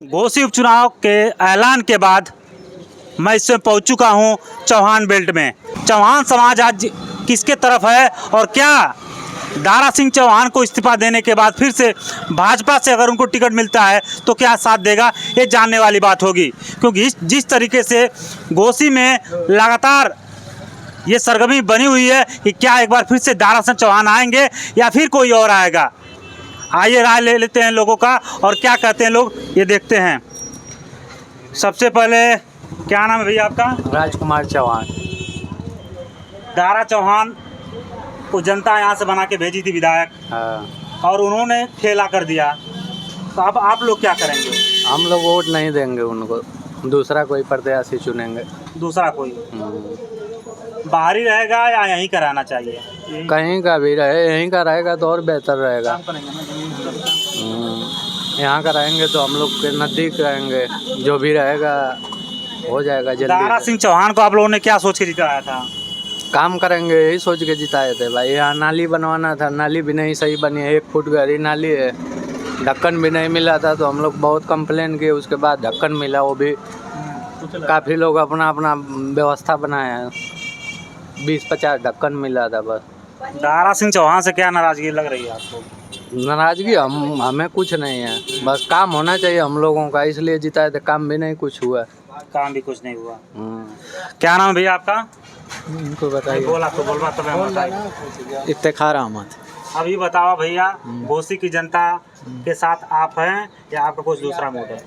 घोसी उपचुनाव के ऐलान के बाद मैं इसमें पहुंच चुका हूं चौहान बेल्ट में। चौहान समाज आज किसके तरफ है और क्या दारा सिंह चौहान को इस्तीफा देने के बाद फिर से भाजपा से अगर उनको टिकट मिलता है तो क्या साथ देगा, ये जानने वाली बात होगी। क्योंकि जिस तरीके से घोसी में लगातार ये सरगर्मी बनी हुई है कि क्या एक बार फिर से दारा सिंह चौहान आएंगे या फिर कोई और आएगा। आइए राय ले लेते हैं लोगों का और क्या कहते हैं लोग, ये देखते हैं। सबसे पहले क्या नाम है भैया आपका? राजकुमार चौहान। दारा चौहान को जनता यहाँ से बना के भेजी थी विधायक, हाँ। और उन्होंने खेला कर दिया, तो अब आप लोग क्या करेंगे? हम लोग वोट नहीं देंगे उनको, दूसरा कोई प्रत्याशी चुनेंगे। दूसरा कोई बाहरी रहेगा या यहीं कराना चाहिए? कहीं का भी रहे, यहीं का रहेगा तो और बेहतर रहेगा। यहाँ का रहेंगे तो हम लोग के नज़दीक रहेंगे, जो भी रहेगा हो जाएगा जल्दी। दारा सिंह चौहान को आप लोगों ने क्या सोच के जिताया था? काम करेंगे यही सोच के जिताए थे भाई। यहाँ नाली बनवाना था, नाली भी नहीं सही बनी है, 1 फुट गहरी नाली है, ढक्कन भी नहीं मिला था, तो हम लोग बहुत कंप्लेन किए। उसके बाद ढक्कन मिला, वो भी काफ़ी लोग अपना अपना व्यवस्था बनाए हैं, 20-50 ढक्कन मिला था बस। दारा सिंह चौहान से क्या नाराजगी लग रही है आपको? नाराजगी हमें कुछ नहीं है, बस काम होना चाहिए हम लोगों का, इसलिए जिताए थे। काम भी नहीं कुछ हुआ, काम भी कुछ नहीं हुआ। क्या नाम है भैया आपका? इनको बताइए। बोला तो बोल रहा, तब बताइए। इफ्तिखार अहमद। अभी बताओ भैया, घोसी की जनता के साथ आप हैं या आपका कुछ दूसरा मूड है?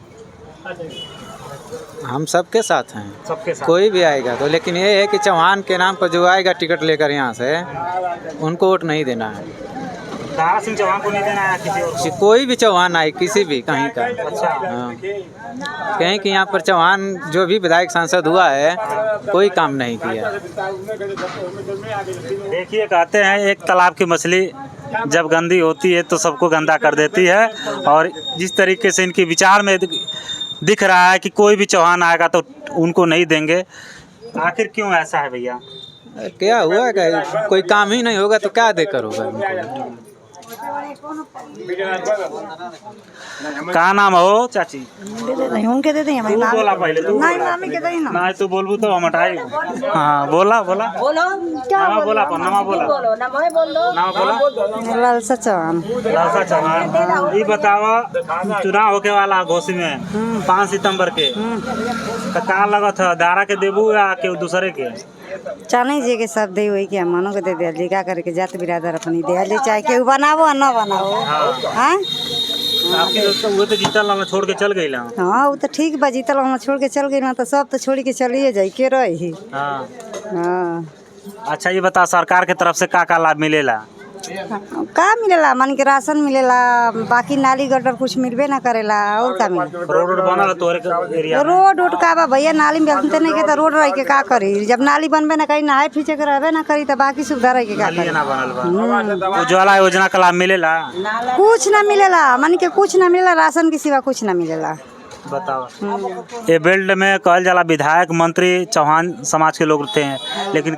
हम सबके साथ हैं, सबके साथ। कोई भी आएगा तो, लेकिन ये है कि चौहान के नाम पर जो आएगा टिकट लेकर यहाँ से, उनको वोट नहीं देना है। दारा सिंह चौहान को नहीं देना है किसी और को? कोई भी चौहान आए, किसी भी कहीं का। अच्छा। हाँ, कहीं कि यहाँ पर चौहान जो भी विधायक सांसद हुआ है कोई काम नहीं किया। देखिए, कहते हैं एक तालाब की मछली जब गंदी होती है तो सबको गंदा कर देती है, और जिस तरीके से इनके विचार में दिख रहा है कि कोई भी चौहान आएगा तो उनको नहीं देंगे। आखिर क्यों ऐसा है भैया? क्या हुआ कि कोई काम ही नहीं होगा तो क्या देकर होगा उनको? का नाम हो चाची? नहीं उनके दे देंगे तू बोला पहले, तू नहीं मामी के देंगे ना। नहीं तू बोलबू तो हम हटाई। हाँ बोला बोला क्या नमा बोला नमा बोला नमा बोला। लालसा चौहान। लालसा चौहान। ये बताओ, चुनाव होके वाला घोसी में 5 सितंबर के, तो का लगत है, दारा के देबू या के दूसरे के? चाने जी के सब दे वही के मनो के दे दिया जी, का करके जात बिरादर अपनी दे ले, चाहे के बनावो न बनावो। हाँ आपके तो वो तो जीतल ना, छोड़ के चल गई ना। हाँ वो तो ठीक बा, जीतल हम छोड़ के चल गई ना, तो सब तो छोड़ के चलिए जाए के रही। हाँ। हाँ अच्छा ये बता, सरकार के तरफ से का लाभ मिलेला? का मिलेला, मन के राशन मिलेला, बाकी नाली गटर कुछ मिलबे ना करेला। और का मिले? रोड बनल तोरे एरिया में? रोड उठ का बा भैया, नाली में बनते नहीं के तो रोड रह के का करी? जब नाली बनबे ना करी, नहाए फीचे के रहबे ना करी, तो बाकी सुविधा रह के का करी? ना बनल बा। उज्ज्वला योजना का लाभ मिलेला? कुछ ना मिलेला, मन के कुछ ना मिलेला, राशन के सिवा कुछ ना मिलेला। बताओ। ये बेल्ट में कहल जाला विधायक मंत्री चौहान समाज के लोग रहते हैं, लेकिन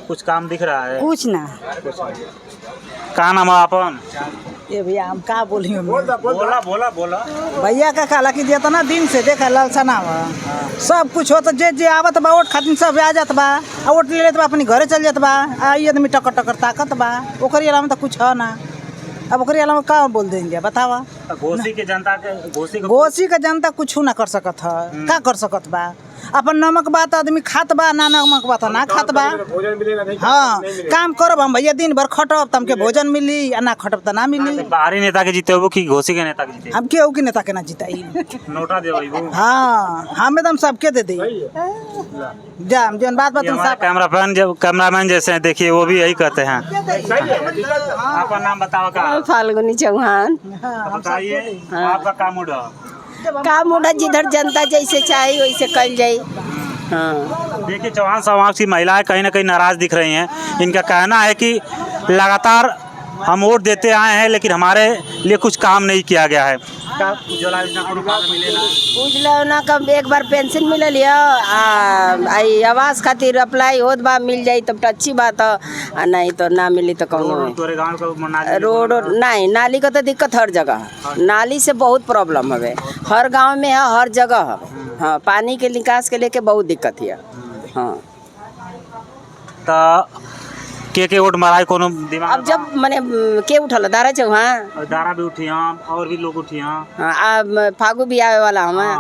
कुछ काम दिख रहा है? कुछ ना। का नाम है अपन? ये भैया हम का बोली, बोला बोला बोला। भैया का कहला कि जितना दिन से देखा लालसा ना सब कुछ हो, तो जे आवत बा वोट खातिर सब आ जात बा, आ वोट ले लेत बा, अपनी घरे चल जात बा। आ ये आदमी टकर टकर ताकत बा, ओकरी अलावा तो कुछ है ना। अब ओकरी अलावा का बोल देंगे बतावा? घोसी के जनता के घोसी का जनता कुछ ना कर सकत है, का कर सकत बा? अपन नमक बात आदमी खात बा, ना नमक बात ना खात बा। हाँ काम करब हम भैया, दिन भर खटब तो हमके भोजन मिली, आ ना खटब तो ना मिली। बाहरी नेता के जीते हो कि घोसी के नेता के जीते? हम केहू के नेता के ना जिताई। नोटा दे। हाँ हम एकदम सबके दे दी जा, जन बात बात कैमरामैन जैसे हैं, देखिए वो भी यही कहते हैं। आपका नाम बताओ? का फाल्गुनी चौहान। बताइए आपका काम उड़ा? काम उड़ा जिधर जनता जैसे चाहे वैसे कल जाए। हाँ देखिए, चौहान समाज की महिलाएं कहीं ना कहीं नाराज दिख रही हैं। इनका कहना है कि लगातार हम वोट देते आए हैं, लेकिन हमारे लिए कुछ काम नहीं किया गया है। का उज्ज्वला योजना को फायदा मिलेला? उजला का एक बार पेंशन मिलल है आई आवास खातिर अप्लाई होत बा, मिल जाई तब तो अच्छी बात है, नहीं तो ना मिली तो कौनो है। तोरे गांव का रोड नहीं, नाली का तो दिक्कत हर जगह है, नाली से बहुत प्रॉब्लम हवे, हर गांव में है, हर जगह है। हाँ, पानी के निकास के लेके बहुत दिक्कत है। हाँ, तो के वोट माराई कोनो दिमाग अब जब मैंने के उठल दारा चौहान, और दारा भी उठी यहाँ और भी लोग उठी यहाँ। हाँ, अब फागू भी आवे वाला हमें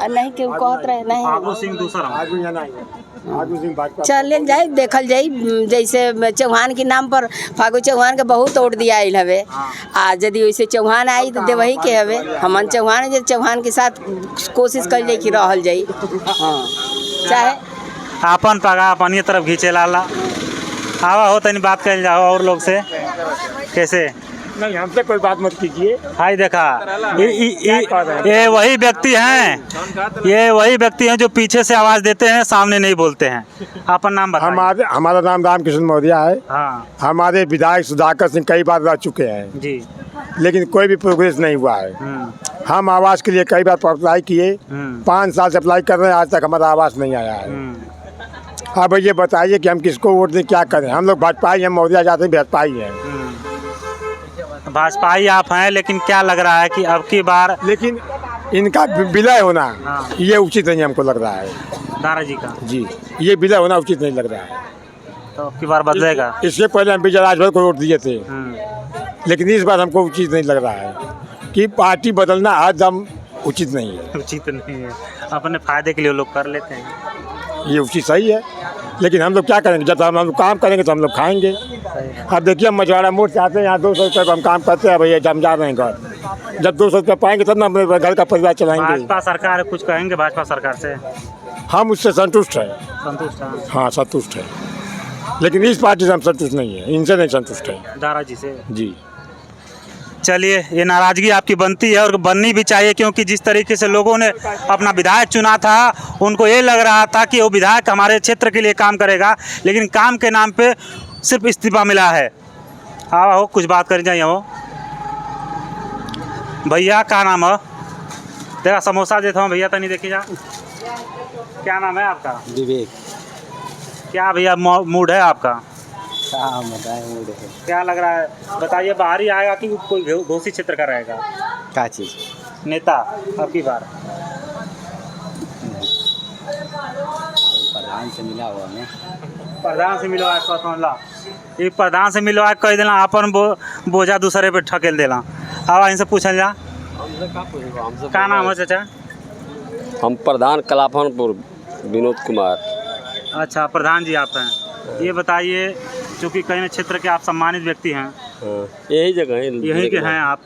नहीं के कहत रहे नहीं, फागू सिंह दूसरा चल जाए देखल जाए, जैसे चौहान के नाम पर फागू चौहान के बहुत वोट दिया हवे, आ यदि वैसे चौहान आई तो देवही के हवे, हमन चौहान चौहान के साथ कोशिश कर जाए कि रहल जाए। हाँ, चाहे आपन पगा अपनी तरफ खींचे लाला। आवा हो तनी बात कर जाओ और लोग से कैसे नहीं, हमसे कोई बात मत कीजिए। हाय देखा ये वही व्यक्ति हैं, ये वही व्यक्ति हैं जो पीछे से आवाज देते हैं, सामने नहीं बोलते हैं। आपन नाम बताइए। हमारा नाम रामकृष्ण मौर्य है। हाँ हमारे विधायक सुधाकर सिंह कई बार रह चुके हैं जी। लेकिन कोई भी प्रोग्रेस नहीं हुआ है। हम आवास के लिए कई बार अप्लाई किए, 5 साल से अप्लाई कर रहे हैं, आज तक हमारा आवास नहीं आया है। अब ये बताइए कि हम किसको वोट दें, क्या करें? हम लोग भाजपा ही हैं, मौर्या जाते हैं भाजपा ही हैं। भाजपा ही आप हैं, लेकिन क्या लग रहा है कि अब की बार लेकिन इनका विलय होना ये उचित नहीं हमको लग रहा है। दारा जी का जी, ये विलय होना उचित नहीं लग रहा है। तो अब की बार बदलेगा? इससे पहले हम विजय राजभर को वोट दिए थे, लेकिन इस बार हमको उचित नहीं लग रहा है कि पार्टी बदलना हर दम उचित नहीं है। उचित नहीं है, अपने फायदे के लिए लोग कर लेते हैं, ये उचित सही है, लेकिन हम लोग क्या करेंगे? जब हम लोग काम करेंगे तो हम लोग खाएंगे। अब देखिए, हम मछुआरा मोड़ से आते हैं, यहाँ 200 रुपये हम काम करते हैं भैया, हम जा रहे हैं घर। जब 200 रुपये पाएंगे तब ना अपने घर का परिवार चलाएंगे। भाजपा सरकार कुछ कहेंगे भाजपा सरकार से? हम उससे संतुष्ट हैं। संतुष्ट हैं? हाँ, संतुष्ट है, लेकिन इस पार्टी से हम संतुष्ट नहीं है, इनसे नहीं संतुष्ट है। दारा जी से? जी। चलिए, ये नाराजगी आपकी बनती है और बननी भी चाहिए, क्योंकि जिस तरीके से लोगों ने अपना विधायक चुना था, उनको ये लग रहा था कि वो विधायक हमारे क्षेत्र के लिए काम करेगा, लेकिन काम के नाम पे सिर्फ इस्तीफा मिला है। आओ कुछ बात कर जाइए। हो भैया, क्या नाम है? तेरा समोसा देता हूँ भैया, तनी देखिए जा। क्या नाम है आपका? विवेक। क्या भैया मूड है आपका? हाँ बताएं, मूड है। क्या लग रहा है बताइए, बाहरी आएगा कि कोई घोषित क्षेत्र का रहेगा? क्या चीज़? नेता अब की बार प्रधान से मिला हुआ मैं। प्रधान से मिलवा एक प्रधान से मिलवा कह देना, अपन बोझा दूसरे पे ठकेल देला। अब इनसे पूछल जा, क्या नाम है चाचा? हम प्रधान कलाफनपुर विनोद कुमार। अच्छा, प्रधान जी आप हैं। ये बताइए, चूँकि कई न क्षेत्र के आप सम्मानित व्यक्ति हैं, यही जगह है, यहीं के हैं आप।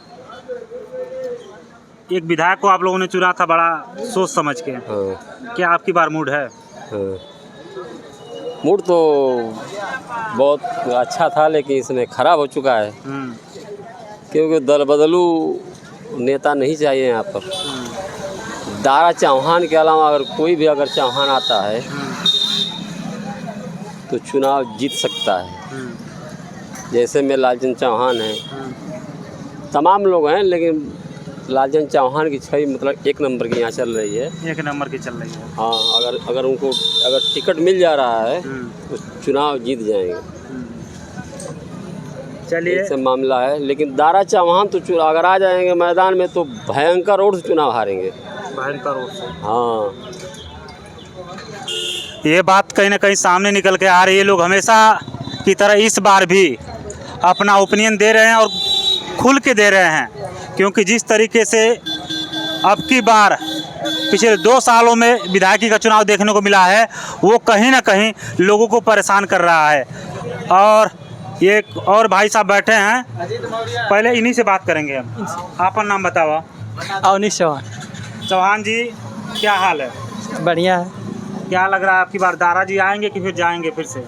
एक विधायक को आप लोगों ने चुना था बड़ा सोच समझ के। क्या आपकी बार मूड है? मूड तो बहुत अच्छा था, लेकिन इसमें खराब हो चुका है, क्योंकि दल बदलू नेता नहीं चाहिए यहाँ पर। दारा चौहान के अलावा अगर कोई भी अगर चौहान आता है तो चुनाव जीत सकता है। जैसे में लालचंद चौहान है, तमाम लोग हैं, लेकिन लालचंद चौहान की छवि मतलब 1 नंबर की यहाँ चल रही है। 1 नंबर की चल रही है। हाँ, अगर उनको टिकट मिल जा रहा है तो चुनाव जीत जाएंगे। चलिए, ऐसा मामला है, लेकिन दारा चौहान तो अगर आ जाएंगे मैदान में तो भयंकर वोट से चुनाव हारेंगे। भयंकर वोट से? हाँ, ये बात कहीं ना कहीं सामने निकल के आ रही है। लोग हमेशा की तरह इस बार भी अपना ओपिनियन दे रहे हैं और खुल के दे रहे हैं, क्योंकि जिस तरीके से अब की बार पिछले 2 सालों में विधायकी का चुनाव देखने को मिला है, वो कहीं ना कहीं लोगों को परेशान कर रहा है। और ये और भाई साहब बैठे हैं, पहले इन्हीं से बात करेंगे हम। आपका नाम बताओ। अवनीश चौहान। चौहान जी, क्या हाल है? बढ़िया है। क्या लग रहा है आपकी बार दारा जी आएंगे कि फिर जाएंगे फिर से?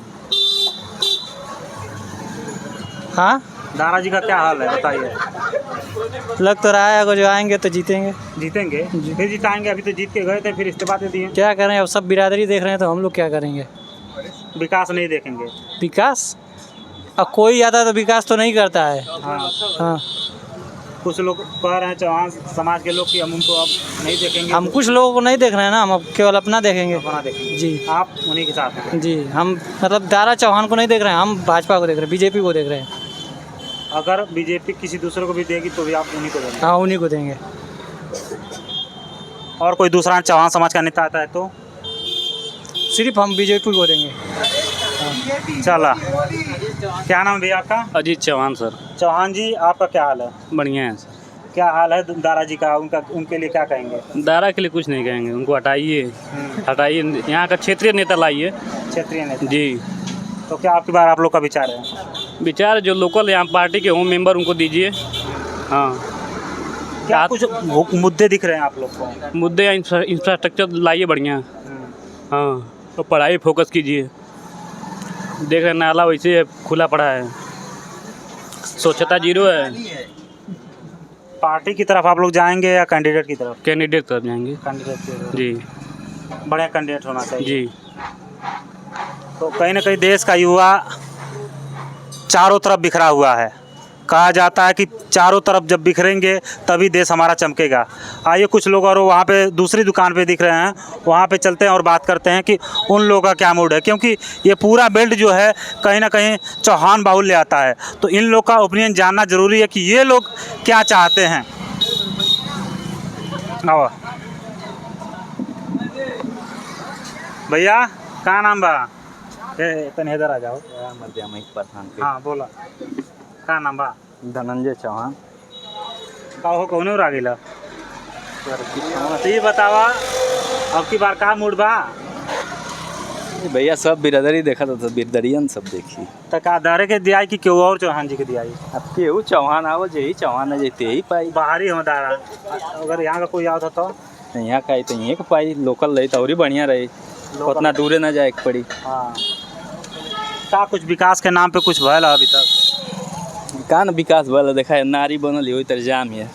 हाँ, दारा जी का क्या हाल है बताइए। लग तो रहा है अगर जो आएंगे तो जीतेंगे। जीतेंगे? फिर जिताएंगे? अभी तो जीत के गए थे, फिर इस्तीफा दे दिए। क्या करें, अब सब बिरादरी देख रहे हैं तो हम लोग क्या करेंगे? विकास नहीं देखेंगे? विकास अब कोई आता तो विकास तो नहीं करता है। हाँ। हाँ, कुछ लोग कह रहे हैं चौहान समाज के लोग कि हम उनको अब नहीं देखेंगे। हम कुछ लोगों को नहीं देख रहे हैं ना, हम अब केवल अपना देखेंगे। अपना देखेंगे जी, आप उन्हीं के साथ हैं। जी, हम मतलब दारा चौहान को नहीं देख रहे हैं, हम भाजपा को देख रहे हैं, बीजेपी को देख रहे हैं। अगर बीजेपी किसी दूसरे को भी देगी तो भी आप उन्हीं को देंगे? हाँ, उन्हीं को देंगे। और कोई दूसरा चौहान समाज का नेता आता है तो? सिर्फ हम बीजेपी को देंगे। चला, क्या नाम है भैया आपका? अजीत चौहान सर। चौहान जी, आपका क्या हाल है? बढ़िया है सर। क्या हाल है दारा जी का? उनके लिए क्या कहेंगे? दारा के लिए कुछ नहीं कहेंगे, उनको हटाइए, हटाइए, यहाँ का क्षेत्रीय नेता लाइए। क्षेत्रीय नेता जी। तो क्या आपकी बार आप लोग का विचार है? विचार जो लोकल यहाँ पार्टी के होम मेंबर उनको दीजिए। हाँ, क्या कुछ मुद्दे दिख रहे हैं आप लोग को? मुद्दे इंफ्रास्ट्रक्चर लाइए बढ़िया। हाँ, तो पढ़ाई फोकस कीजिए। देख रहे नाला वैसे खुला पड़ा है, स्वच्छता जीरो है। पार्टी की तरफ आप लोग जाएंगे या कैंडिडेट की तरफ? कैंडिडेट तरफ जाएंगे। कैंडिडेट की तरफ। जी, बढ़िया कैंडिडेट होना चाहिए। जी। तो कहीं ना कहीं देश का युवा चारों तरफ बिखरा हुआ है। कहा जाता है कि चारों तरफ जब बिखरेंगे तभी देश हमारा चमकेगा। आइए कुछ लोग और वहाँ पे दूसरी दुकान पे दिख रहे हैं, वहाँ पे चलते हैं और बात करते हैं कि उन लोगों का क्या मूड है, क्योंकि ये पूरा बेल्ट जो है कहीं ना कहीं चौहान बाहुल्य आता है। तो इन लोग का ओपिनियन जानना ज़रूरी है कि ये लोग क्या चाहते हैं। आओ भैया, क्या नाम बा? तनी इधर आ जाओ। हाँ बोला, क्या नाम बा? धनंजय चौहान। का हो कौन आ गया? तो ये बतावा अब की बार का मूड बा? भैया सब बिरादरी देखा था, बिरादरियन सब देखी। तो का दारे के दिया कि क्यों और चौहान जी के दिया? अब केहू चौहान आवो, यही चौहान है जैते ही पाई। बाहरी हम दारा, अगर यहाँ का कोई आता तो यहाँ का तो यहीं के पाई, लोकल रही तो और ही बढ़िया रही, उतना दूरे ना जाए पड़ी। हाँ, का कुछ विकास के नाम पे कुछ भयल अभी तक? का न विकास भल देखा है, नारी बनल वही तर जाम है।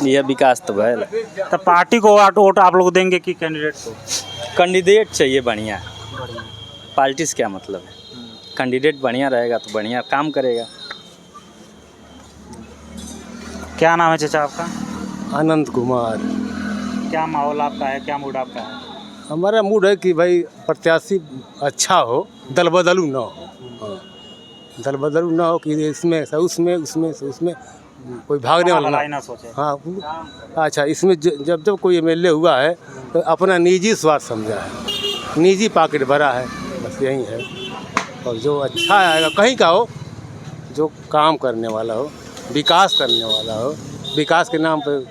यह विकास तो भल। तो पार्टी को वोट आप लोग देंगे कि कैंडिडेट को? कैंडिडेट चाहिए बढ़िया। पार्टी से क्या मतलब है? कैंडिडेट बढ़िया रहेगा तो बढ़िया काम करेगा। क्या नाम है चाचा आपका? आनंद कुमार। क्या माहौल आपका है, क्या मूड आपका है? हमारा मूड है कि भाई प्रत्याशी अच्छा हो, दल बदलू ना हो। दल बदलू ना हो कि इसमें से उसमें, उसमें से उसमें कोई भागने वाला ना सोचे। हाँ, अच्छा, इसमें जब जब कोई एमएलए हुआ है तो अपना निजी स्वार्थ समझा है, निजी पॉकेट भरा है, बस यही है। और जो अच्छा आएगा कहीं का हो, जो काम करने वाला हो, विकास करने वाला हो, विकास के नाम पर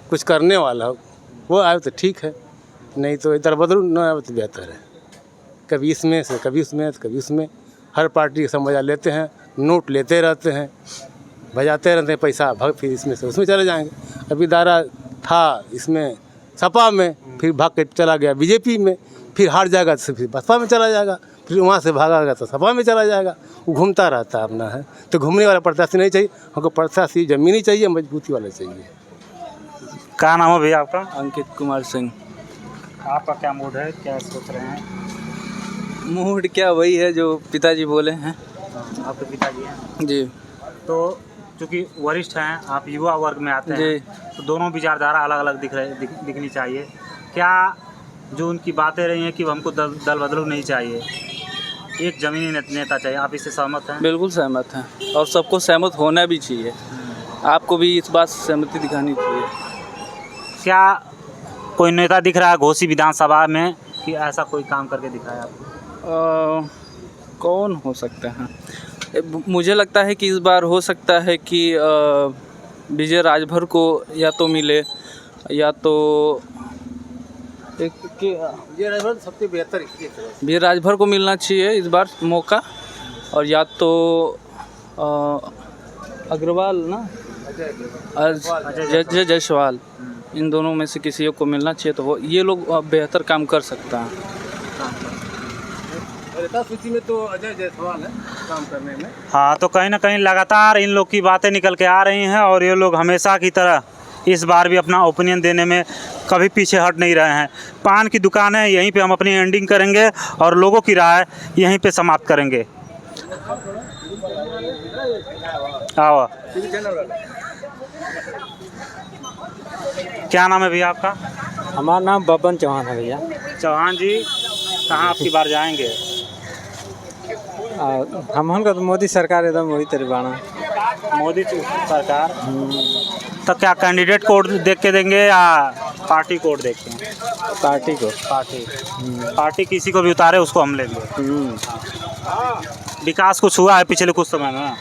कुछ करने वाला हो, वो आए तो ठीक है, नहीं तो इधर बदलू ना आए तो बेहतर है। कभी इसमें से कभी उसमें, कभी उसमें, हर पार्टी का मजा लेते हैं, नोट लेते रहते हैं, भजाते रहते हैं पैसा, भाग फिर इसमें से उसमें चले जाएंगे। अभी दारा था इसमें सपा में, फिर भाग के चला गया बीजेपी में, फिर हार जाएगा तो फिर बसपा में चला जाएगा, फिर वहाँ से भागा तो सपा में चला जाएगा। वो घूमता रहता है अपना है। तो घूमने वाला प्रत्याशी नहीं चाहिए हमको, प्रत्याशी ज़मीनी चाहिए, मजबूती वाले चाहिए। क्या नाम है भैया आपका? अंकित कुमार सिंह। आपका क्या मूड है, क्या सोच रहे हैं? मूड क्या वही है जो पिताजी बोले हैं। आपके पिताजी हैं जी। तो चूँकि वरिष्ठ हैं, आप युवा वर्ग में आते हैं, तो दोनों विचारधारा अलग अलग दिखनी चाहिए। क्या जो उनकी बातें रही हैं कि हमको दल बदलू नहीं चाहिए, एक जमीनी नेता चाहिए, आप इससे सहमत हैं? बिल्कुल सहमत हैं, और सबको सहमत होना भी चाहिए। आपको भी इस बात से सहमति दिखानी चाहिए। क्या कोई नेता दिख रहा है घोसी विधानसभा में कि ऐसा कोई काम करके दिखाया आपको? कौन हो सकता है? मुझे लगता है कि इस बार हो सकता है कि विजय राजभर को या तो मिले, या तो विजय राजभर सबसे बेहतर, विजय राजभर को मिलना चाहिए इस बार मौका, और या तो अग्रवाल ना, अजय जायसवाल, इन दोनों में से किसी को मिलना चाहिए। तो वो ये लोग बेहतर काम कर सकता है। सूची में तो अजय जायसवाल है काम करने में। हाँ, तो कहीं ना कहीं लगातार इन लोग की बातें निकल के आ रही हैं, और ये लोग हमेशा की तरह इस बार भी अपना ओपिनियन देने में कभी पीछे हट नहीं रहे हैं। पान की दुकान है, यहीं पे हम अपनी एंडिंग करेंगे और लोगों की राय यहीं पे समाप्त करेंगे। आओ। क्या नाम है भैया आपका? हमारा नाम बबन चौहान है भैया। चौहान जी कहाँ आपकी बार जाएंगे? हम का तो मोदी सरकार एकदम वही तरबाना। मोदी सरकार। तो क्या कैंडिडेट कोड देख के देंगे या पार्टी कोड देख के? पार्टी को। पार्टी किसी को भी उतारे उसको हम लेंगे। विकास कुछ हुआ है पिछले कुछ समय में?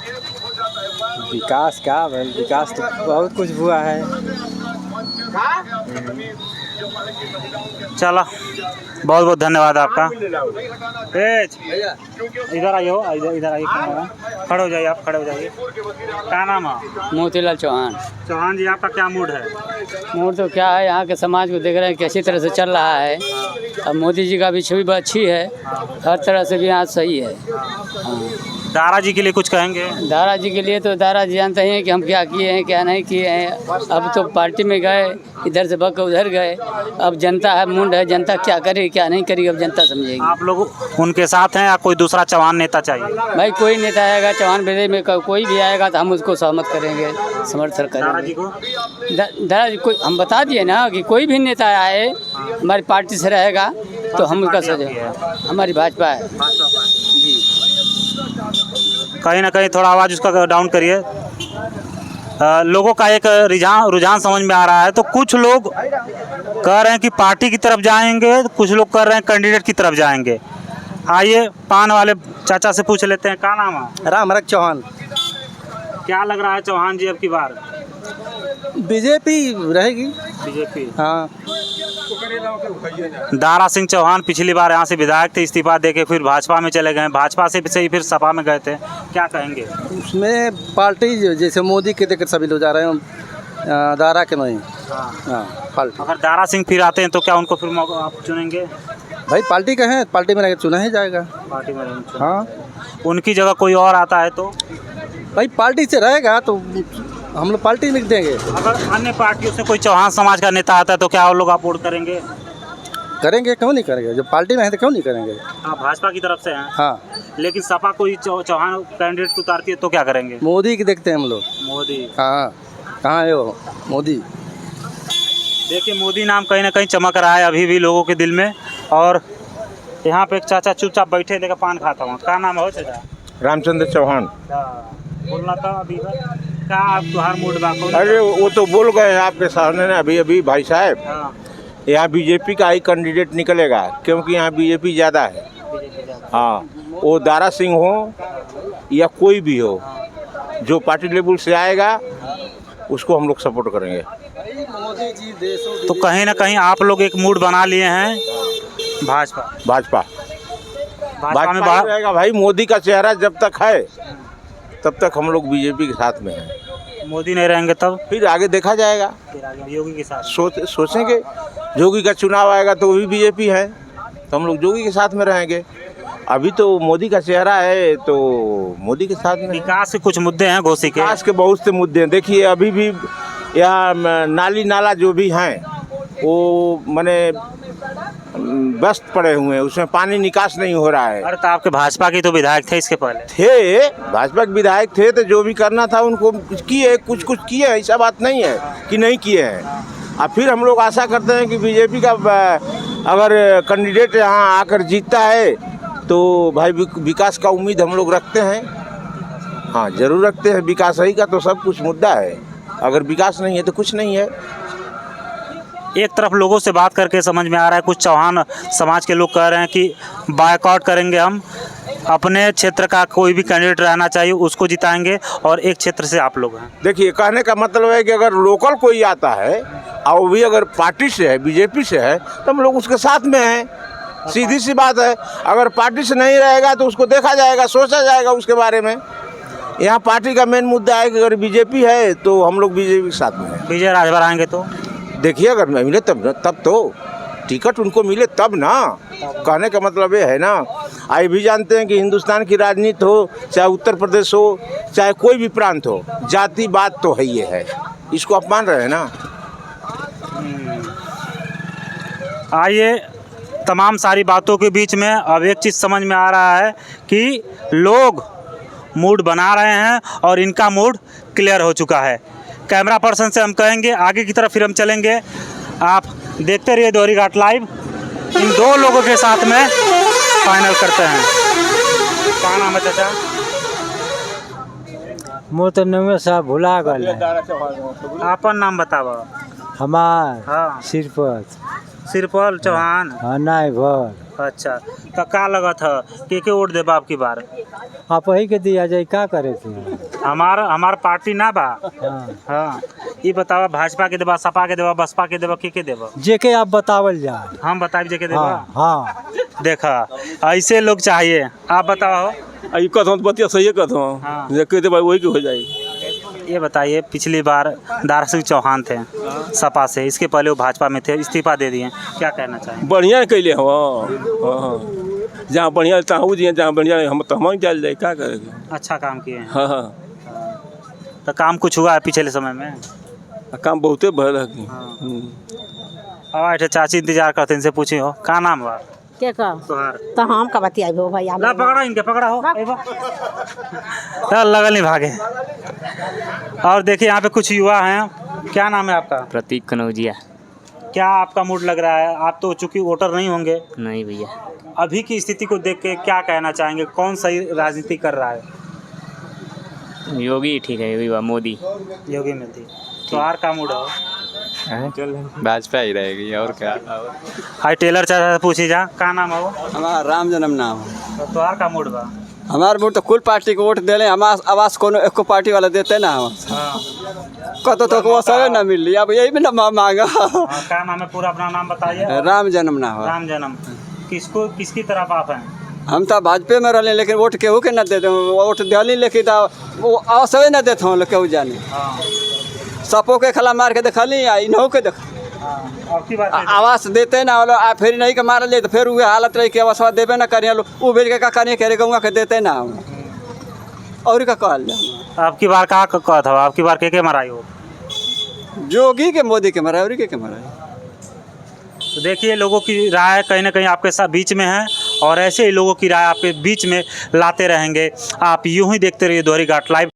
विकास का विकास तो बहुत कुछ हुआ है। चलो बहुत बहुत धन्यवाद आपका। तेज इधर आइए, इधर आइए, खड़े हो जाइए, आप खड़े हो जाइए। क्या नाम है? मोतीलाल चौहान। चौहान जी आपका क्या मूड है? मूड तो क्या है, यहाँ के समाज को देख रहे हैं कैसी तरह से चल रहा है। अब मोदी जी का भी छवि बहुत अच्छी है, हर तरह से भी यहाँ सही है। दारा जी के लिए कुछ कहेंगे? दारा जी के लिए तो दारा जी जानते हैं कि हम क्या किए हैं क्या नहीं किए हैं। अब तो पार्टी में गए, इधर से बक उधर गए। अब जनता है, मुंड है, जनता क्या करे क्या नहीं करेगी अब जनता समझेगी। आप लोग उनके साथ हैं या कोई दूसरा चौहान नेता चाहिए? भाई कोई नेता आएगा चौहान बेटे में कोई भी आएगा तो हम उसको सहमत करेंगे, समर्थन दारा जी करेंगे। को दारा जी कोई हम बता दिए ना कि कोई भी नेता आए हमारी पार्टी से रहेगा तो हम उसका सजेंगे। हमारी भाजपा है जी। कहीं ना कहीं थोड़ा आवाज़ उसका डाउन करिए। लोगों का एक रुझान समझ में आ रहा है। तो कुछ लोग कह रहे हैं कि पार्टी की तरफ जाएंगे, कुछ लोग कह रहे हैं कैंडिडेट की तरफ जाएंगे। आइए पान वाले चाचा से पूछ लेते हैं, क्या नाम है? रामरख चौहान। क्या लग रहा है चौहान जी अब की बार? बीजेपी रहेगी। बीजेपी। हाँ। दारा सिंह चौहान पिछली बार यहाँ से विधायक थे, इस्तीफा देके फिर भाजपा में चले गए, भाजपा से ही फिर सपा में गए थे, क्या कहेंगे? उसमें पार्टी जैसे मोदी के देकर सभी लोग जा रहे हैं, दारा के नहीं। हाँ पार्टी। अगर दारा सिंह फिर आते हैं तो क्या उनको फिर आप चुनेंगे? भाई पार्टी का है, पार्टी में चुना ही जाएगा। पार्टी में? हाँ। उनकी जगह कोई और आता है तो? भाई पार्टी से रहेगा तो हम लोग पार्टी में देंगे। अगर अन्य पार्टियों से कोई चौहान समाज का नेता आता है तो क्या वो लोग आप वोट करेंगे? करेंगे, क्यों नहीं करेंगे? जब पार्टी में है तो क्यों नहीं करेंगे? आप भाजपा की तरफ से हैं? हाँ। लेकिन सपा कोई चौहान कैंडिडेट को उतारती है तो क्या करेंगे? मोदी की देखते हैं हम लोग। मोदी? हाँ। कहाँ है वो मोदी? देखिए मोदी नाम कहीं ना कहीं चमक रहा है अभी भी लोगों के दिल में। और यहाँ पे एक चाचा चुपचाप बैठे देखा पान खाता हूँ। क्या नाम है चाचा? रामचंद्र चौहान। बोलना था अभी क्या आप तुहार मूड बाको? अरे वो तो बोल गए हैं आपके सामने ना अभी भाई साहब। यहाँ बीजेपी का ही कैंडिडेट निकलेगा क्योंकि यहाँ बीजेपी ज़्यादा है। हाँ, वो दारा सिंह हो या कोई भी हो, जो पार्टी लेवल से आएगा उसको हम लोग सपोर्ट करेंगे। तो कहीं ना कहीं आप लोग एक मूड बना लिए हैं भाजपा में रहेगा भाई। मोदी का चेहरा जब तक है तब तक हम लोग बीजेपी के साथ में हैं। मोदी नहीं रहेंगे तब फिर आगे देखा जाएगा। फिर आगे योगी के साथ सोचेंगे। योगी का चुनाव आएगा तो वो भी बीजेपी है तो हम लोग योगी के साथ में रहेंगे। अभी तो मोदी का चेहरा है तो मोदी के साथ में। विकास के कुछ मुद्दे हैं घोषित के? विकास के बहुत से मुद्दे हैं। देखिए अभी भी यहाँ नाली नाला जो भी हैं वो माने व्यस्त पड़े हुए हैं, उसमें पानी निकास नहीं हो रहा है। अरे तो आपके भाजपा के तो विधायक थे इसके पहले? थे, भाजपा के विधायक थे तो जो भी करना था उनको किए, कुछ किए, ऐसा बात नहीं है कि नहीं किए हैं। अब फिर हम लोग आशा करते हैं कि बीजेपी का अगर कैंडिडेट यहाँ आकर जीतता है तो भाई विकास का उम्मीद हम लोग रखते हैं। हाँ जरूर रखते हैं। विकास ही का तो सब कुछ मुद्दा है, अगर विकास नहीं है तो कुछ नहीं है। एक तरफ लोगों से बात करके समझ में आ रहा है कुछ चौहान समाज के लोग कह रहे हैं कि बायकॉट करेंगे, हम अपने क्षेत्र का कोई भी कैंडिडेट रहना चाहिए उसको जिताएंगे, और एक क्षेत्र से आप लोग हैं। देखिए कहने का मतलब है कि अगर लोकल कोई आता है और वो भी अगर पार्टी से है, बीजेपी से है, तो हम लोग उसके साथ में हैं। सीधी सी बात है। अगर पार्टी से नहीं रहेगा तो उसको देखा जाएगा, सोचा जाएगा उसके बारे में। यहाँ पार्टी का मेन मुद्दा है कि अगर बीजेपी है तो हम लोग बीजेपी के साथ में हैं। विजय राजभर आएंगे तो देखिए अगर मिले तब तो टिकट उनको मिले तब ना। कहने का मतलब ये है ना, आए भी जानते हैं कि हिंदुस्तान की राजनीति हो, चाहे उत्तर प्रदेश हो, चाहे कोई भी प्रांत हो, जाति बात तो है ये है, इसको आप मान रहे हैं ना। आइए तमाम सारी बातों के बीच में अब एक चीज़ समझ में आ रहा है कि लोग मूड बना रहे हैं और इनका मूड क्लियर हो चुका है। कैमरा पर्सन से हम कहेंगे आगे की तरफ फिर हम चलेंगे। आप देखते रहिए दोहरी घाट लाइव। इन दो लोगों के साथ में फाइनल करते हैं। क्या नाम है चाचा? मोर तो नवे साहब भुला गल आपन नाम बतावा। हमार हाँ सिरपत सिरपल चौहान। हाँ नाय भर। अच्छा तो का लगा था के वोट देबा आपकी बार? आप ही के दिया जाए का करे थे? हमार पार्टी ना बा। हाँ हाँ ये बतावा भाजपा के देबा, सपा के देबा, बसपा के देबा, के देबा? जेके आप बतावल जाए। हम बताइब जेके देबा। हाँ हाँ देखा ऐसे लोग चाहिए। आप बताओ। कहता हूँ बतिया सही कहता हाँ। हूँ कहते भाई वही की हो जाए। ये बताइए पिछली बार दारा सिंह चौहान थे सपा से, इसके पहले वो भाजपा में थे, इस्तीफा दे दिए, क्या कहना चाहेंगे? बढ़िया कैले हाँ जहाँ बढ़िया तहाँ वो दिए, जहाँ बढ़िया हम तो हम जाल जाए क्या करेंगे। अच्छा काम किए हैं। हाँ हाँ तो काम कुछ हुआ है पिछले समय में? काम बहुते भर है। अब ऐसे चाची इंतजार करते इनसे पूछी हो का नाम हुआ के का तोहार? तो हम का बतियाई हो भैया। ला पकड़ा इनके, पकड़ा हो लगल नहीं भागे। और देखिए यहाँ पे कुछ युवा हैं। क्या नाम है आपका? प्रतीक कनौजिया। क्या आपका मूड लग रहा है? आप तो चूंकि वोटर नहीं होंगे। नहीं भैया। अभी की स्थिति को देख के क्या कहना चाहेंगे? कौन सही राजनीति कर रहा है? योगी ठीक है, योगी मोदी। योगी मोदी। तोहार का मूड है? भाजपा ही रहेगी और क्या। हाई टेलर चाचा पूछी जा का नाम है? हमारा राम जन्म नाम। तो तोहार का मूड बा? हमार वोट तो कुल पार्टी को वोट दे हमार आवास कोनो एको पार्टी वाला देते ना हम कतो तो वो सब ना मिल रही। अब यही भी ना मांगा। क्या नाम है पूरा? अपना नाम बताइए। राम जन्म नाम। राम जन्म। किसकी तरफ आप हैं? हम तो भाजपा में रहे लेकिन वोट केहू के ना देते। वोट दिल्ली लेकिन वो आवास ना देते हम केहू जाने। सपो के खला मार के देखली इनहू के देख आवास देते ना आ फिर नहीं के मारल जाए तो फिर वही हालत रही कि आवास देवे ना करिए वो भेज के का करिए करे गौवा के देते ना और का कहल जाए। आपकी बार कहाँ कहत हो? आपकी बार के मराई हो? जोगी के मोदी के मराई और के मराई। तो देखिए लोगों की राय कहीं ना कहीं आपके साथ बीच में है और ऐसे ही लोगों की राय आपके बीच में लाते रहेंगे। आप यूं ही देखते रहिए दोहरी घाट लाइव।